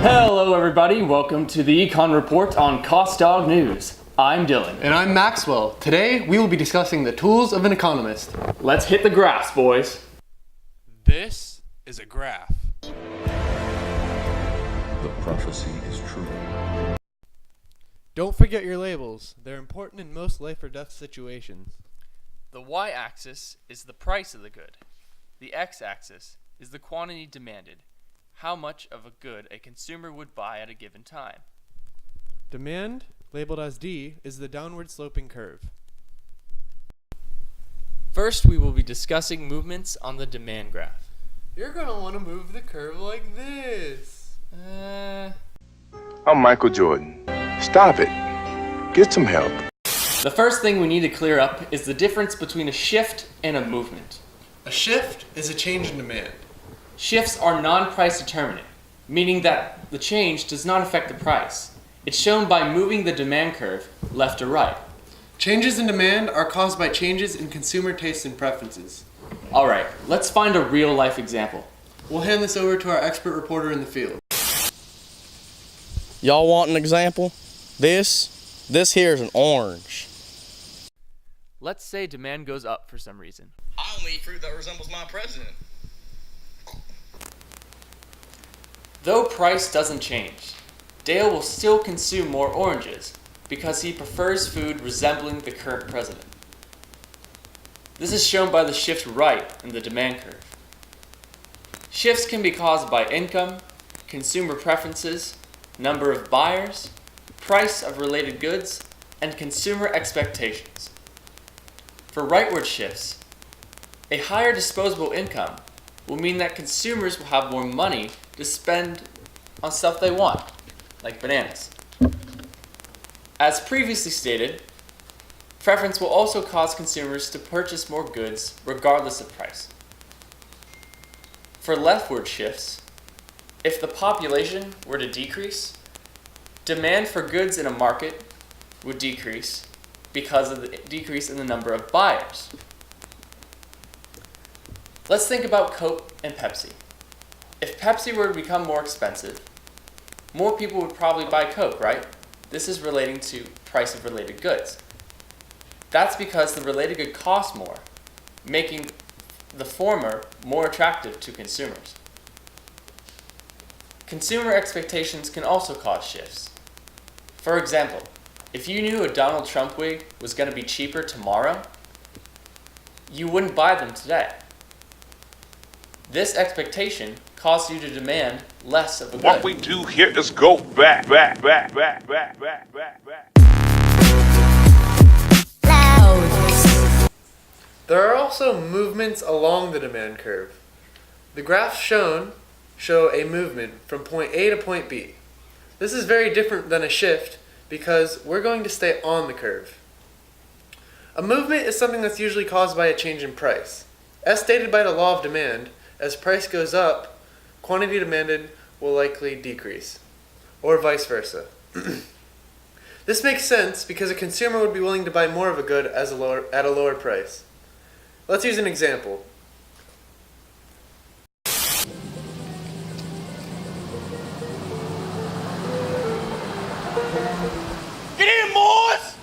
Hello everybody, welcome to the Econ Report on Cost Dog News. I'm Dylan. And I'm Maxwell. Today we will be discussing the tools of an economist. Let's hit the graphs, boys. This is a graph. The prophecy is true. Don't forget your labels. They're important in most life or death situations. The y-axis is the price of the good. The x-axis is the quantity demanded, how much of a good a consumer would buy at a given time. Demand, labeled as D, is the downward sloping curve. First, we will be discussing movements on the demand graph. You're going to want to move the curve like this. I'm Michael Jordan. Stop it. Get some help. The first thing we need to clear up is the difference between a shift and a movement. A shift is a change in demand. Shifts are non-price determinant, meaning that the change does not affect the price. It's shown by moving the demand curve left or right. Changes in demand are caused by changes in consumer tastes and preferences. Alright, let's find a real-life example. We'll hand this over to our expert reporter in the field. Y'all want an example? This here is an orange. Let's say demand goes up for some reason. I only eat fruit that resembles my president. Though price doesn't change, Dale will still consume more oranges because he prefers food resembling the current president. This is shown by the shift right in the demand curve. Shifts can be caused by income, consumer preferences, number of buyers, price of related goods, and consumer expectations. For rightward shifts, a higher disposable income will mean that consumers will have more money to spend on stuff they want, like bananas. As previously stated, preference will also cause consumers to purchase more goods regardless of price. For leftward shifts, if the population were to decrease, demand for goods in a market would decrease because of the decrease in the number of buyers. Let's think about Coke and Pepsi. If Pepsi were to become more expensive, more people would probably buy Coke, right? This is relating to price of related goods. That's because the related good costs more, making the former more attractive to consumers. Consumer expectations can also cause shifts. For example, if you knew a Donald Trump wig was going to be cheaper tomorrow, you wouldn't buy them today. This expectation caused you to demand less of a good. What we do here is go back. There are also movements along the demand curve. The graphs shown show a movement from point A to point B. This is very different than a shift because we're going to stay on the curve. A movement is something that's usually caused by a change in price. As stated by the law of demand, as price goes up, quantity demanded will likely decrease, or vice versa. This makes sense because a consumer would be willing to buy more of a good at a lower price. Let's use an example. Get in, boys!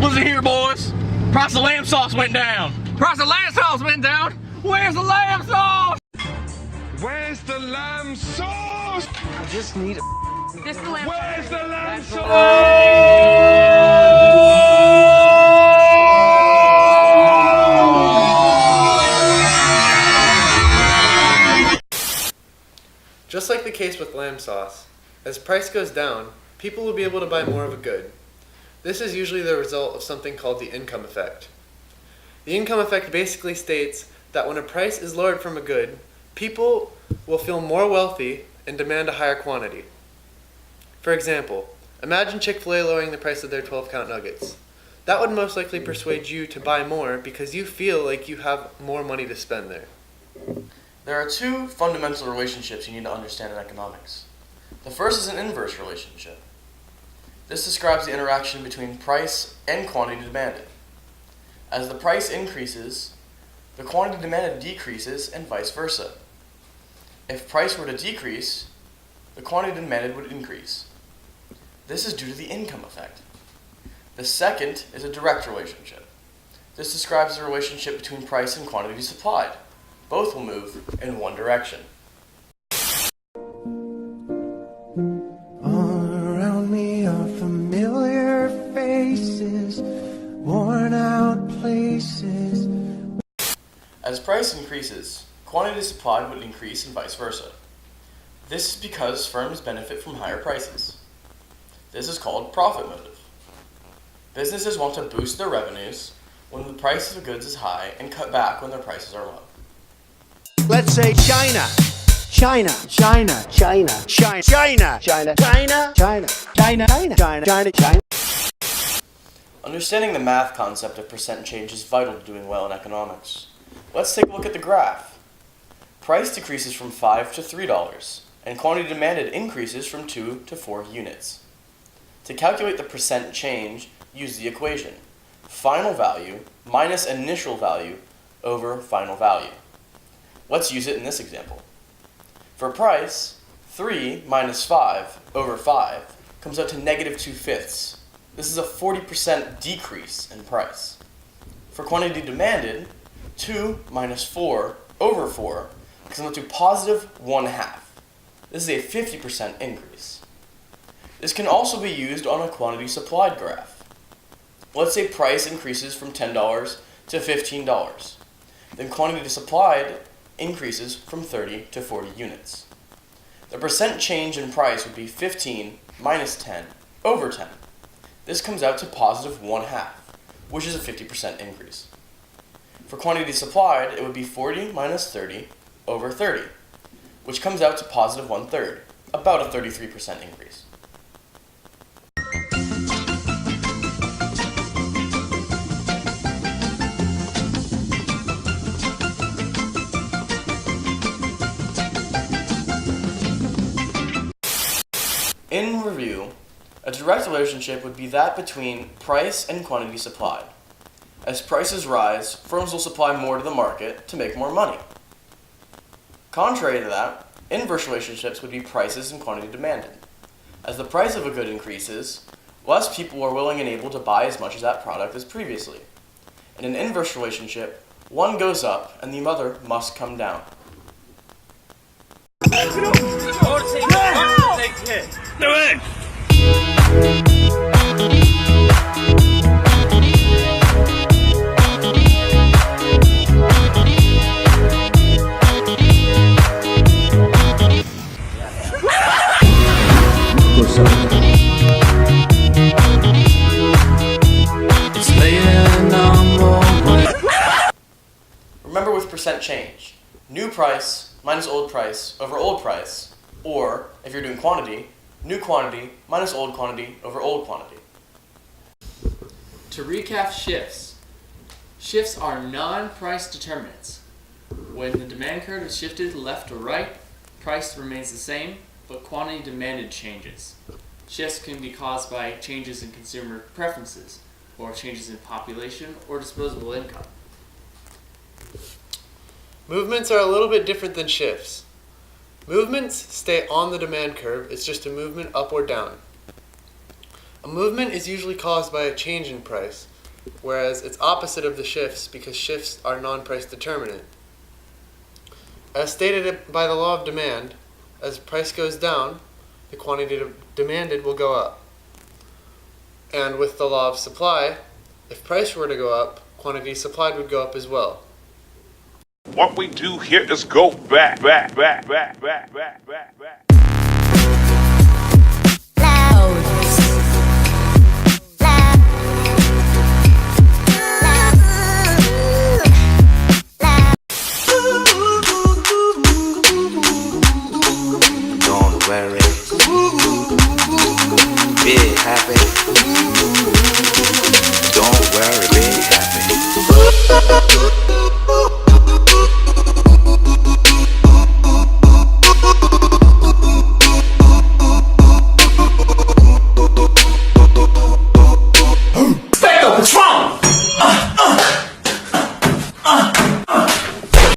What's it here, boys? Price of lamb sauce went down. Price of lamb sauce went down? Where's the lamb sauce? Where's the lamb sauce? I just need This is the lamb. Where's the lamb sauce? Just like the case with lamb sauce, as price goes down, people will be able to buy more of a good. This is usually the result of something called the income effect. The income effect basically states that when a price is lowered from a good, people will feel more wealthy and demand a higher quantity. For example, imagine Chick-fil-A lowering the price of their 12-count nuggets. That would most likely persuade you to buy more because you feel like you have more money to spend there. There are two fundamental relationships you need to understand in economics. The first is an inverse relationship. This describes the interaction between price and quantity demanded. As the price increases, the quantity demanded decreases and vice versa. If price were to decrease, the quantity demanded would increase. This is due to the income effect. The second is a direct relationship. This describes the relationship between price and quantity supplied. Both will move in one direction. All around me are familiar faces, worn out places. As price increases, quantity supplied would increase and vice versa. This is because firms benefit from higher prices. This is called profit motive. Businesses want to boost their revenues when the price of goods is high and cut back when their prices are low. Let's say China. China. China. China. China. China. China. China. China. China. China. China. China. Understanding the math concept of percent change is vital to doing well in economics. Let's take a look at the graph. Price decreases from $5 to $3, and quantity demanded increases from 2 to 4 units. To calculate the percent change, use the equation: final value minus initial value over final value. Let's use it in this example. For price, 3 minus 5 over 5 comes out to negative 2/5. This is a 40% decrease in price. For quantity demanded, 2 minus 4 over 4 comes out to positive 1/2. This is a 50% increase. This can also be used on a quantity supplied graph. Let's say price increases from $10 to $15. Then quantity supplied increases from 30 to 40 units. The percent change in price would be 15 minus 10 over 10. This comes out to positive 1/2, which is a 50% increase. For quantity supplied, it would be 40 minus 30 over 30, which comes out to positive 1/3, about a 33% increase. In review, a direct relationship would be that between price and quantity supplied. As prices rise, firms will supply more to the market to make more money. Contrary to that, inverse relationships would be prices and quantity demanded. As the price of a good increases, less people are willing and able to buy as much of that product as previously. In an inverse relationship, one goes up and the other must come down. Do it! Remember with percent change, new price minus old price over old price, or, if you're doing quantity, new quantity minus old quantity over old quantity. To recap shifts. Shifts are non-price determinants. When the demand curve is shifted left or right, price remains the same, but quantity demanded changes. Shifts can be caused by changes in consumer preferences, or changes in population or disposable income. Movements are a little bit different than shifts. Movements stay on the demand curve, it's just a movement up or down. A movement is usually caused by a change in price, whereas it's opposite of the shifts because shifts are non-price determinant. As stated by the law of demand, as price goes down, the quantity demanded will go up. And with the law of supply, if price were to go up, quantity supplied would go up as well. What we do here is go back. Don't worry. Be happy. Don't worry, be happy.